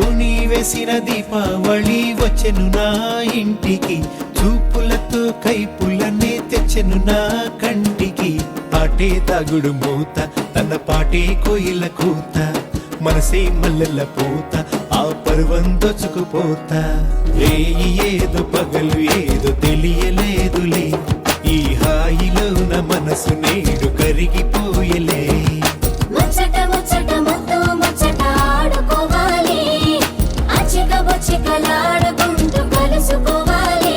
ఓని వేసిన దీపావళి వచ్చెను నా ఇంటికి, చూపులతో కైపులనే తెచ్చెను నా కంటికి. ఆటే దాగుడు మూత, తన పాటే కోయిల కూత, మనసే మల్లెల పూత, ఆ పర్వం దోచుకుపోతా. రేయి ఏదో పగలు ఏదో తెలియలేదులే, ఈ హాయిలో నా మనసు నేడు కరిగిపోయలే. ముచ్చట ముచ్చట ముద్దు ముచ్చట ఆడుకోవాలి, అచ్చిక బొచ్చికలాడుకుంటూ కలుసుకోవాలి.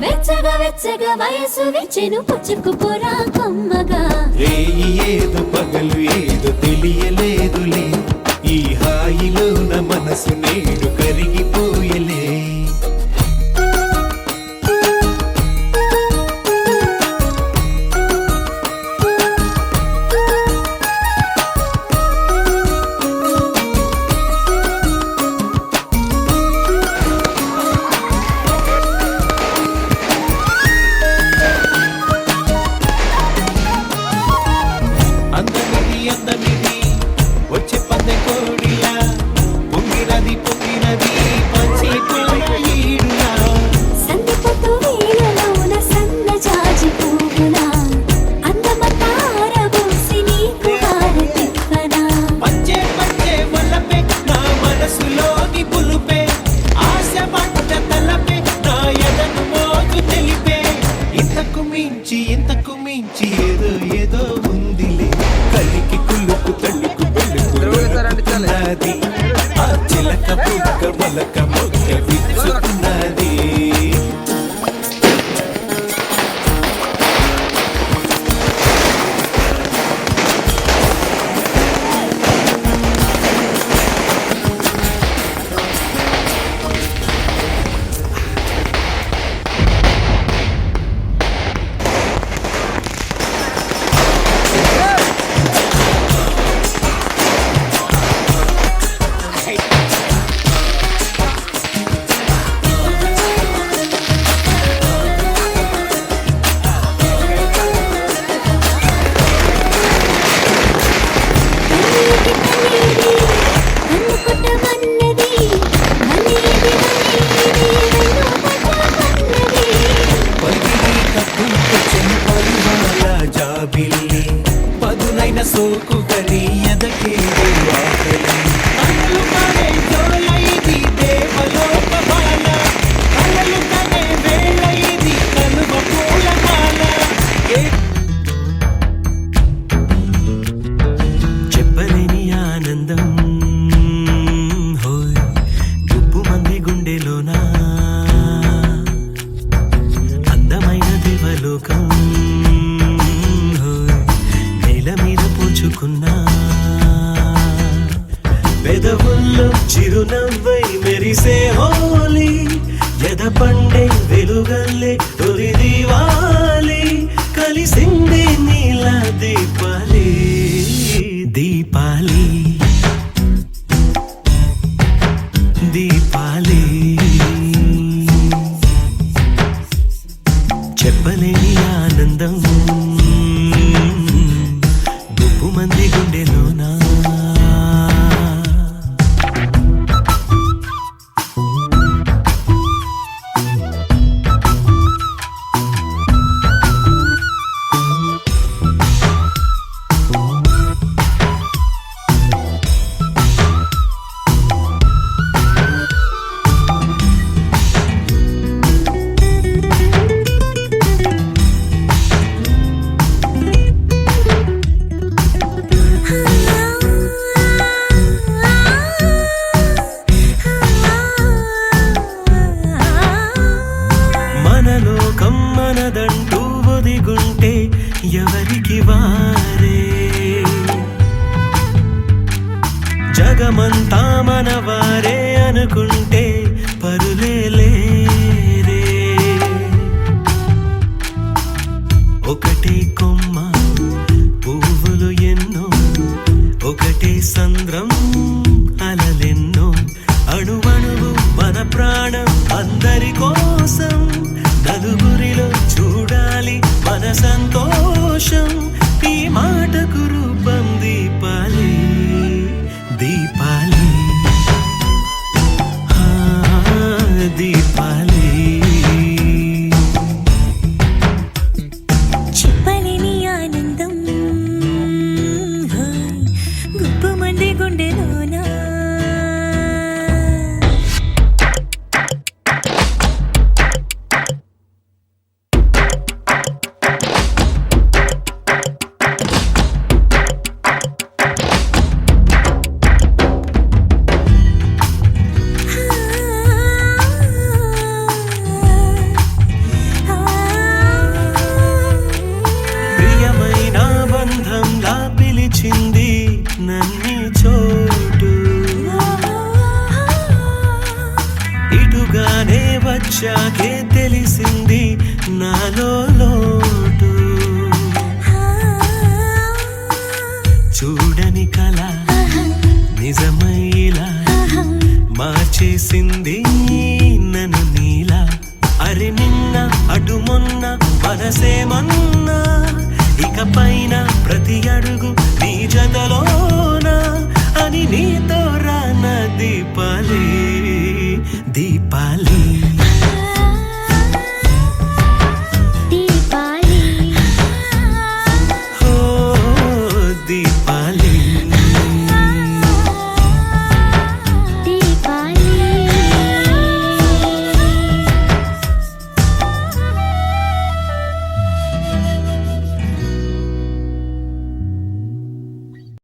వెచ్చగా వెచ్చగా వయసు విచ్చెను పుచ్చుకుపోరా కమ్మగా. రేయి ఏదో పగలు ఏదో తెలియలేదులే, ఈ హాయిలో నా మనసు నేడు కరిగిపోయలే. అందమిది అందమిది వచ్చే పందె కోడిలా, పొంగినది పొంగినది మంచి ఈడులా. సంధి పొద్దు వీణలోన సన్న జాజి పువ్వులా, అందమంతా ఆరబోసి నీకు హారతివ్వనా. పంచే పంచే వల్లపే నా మనసులోని పులుపే, ఆశ పట్ట తలపే నా ఎదను మోగు తెలిపే. ఇంతకు మించి ఏదో ఏదో ఉందిలే, కలికి కులుకు తల్లుకు పెళ్ళుకున్నది, ఆ చిలక పుక్క మొలక మొక్క విచ్చుకున్నది. పదునైన సోకు గని ఎదకేది ఆకలి, అల్లు కనే జోలైది దేవలోక బాల, అలలు కనే వేళైది కలువ పూలమాల. చెప్పలేని ఆనందం హోయ్ గుప్పు మంది గుండెలోనా, అందమైన దేవలోకం మీద పూచుకున్నా. పెదవుల్లో చిరునవ్వై మెరిసే హోలీ, ఎద పండే వెలుగల్లే తొలి దీవాలి. కలిసింది నీల దీపాలి దీపాలి దీపాలి. చెప్పలేని ఆనందం మంది గుండెలోనా. మనదంటూ ఒదిగుంటే ఎవరికి వారే, జగమంతా మనవారే అనుకుంటే పరులే లేరే. ఒకటే కొమ్మ పువ్వులు ఎన్నో, ఒకటే సంద్రం అలలెన్నో, అణువణువు మన ప్రాణం అందరి కోసం. నలుగురిలో చూడాలి మన సంతోషం, ఈ మాటకు రూపం దీపాలి దీపాలి. చూడని కల నిజమైలా మార్చేసింది నన్ను నీలా. అరే నిన్న అటు మొన్న మనసేమన్నా, ఇక పైన ప్రతి అడుగు నీ జతలోనా అని నీతో రాన దీపాలి దీపాలి.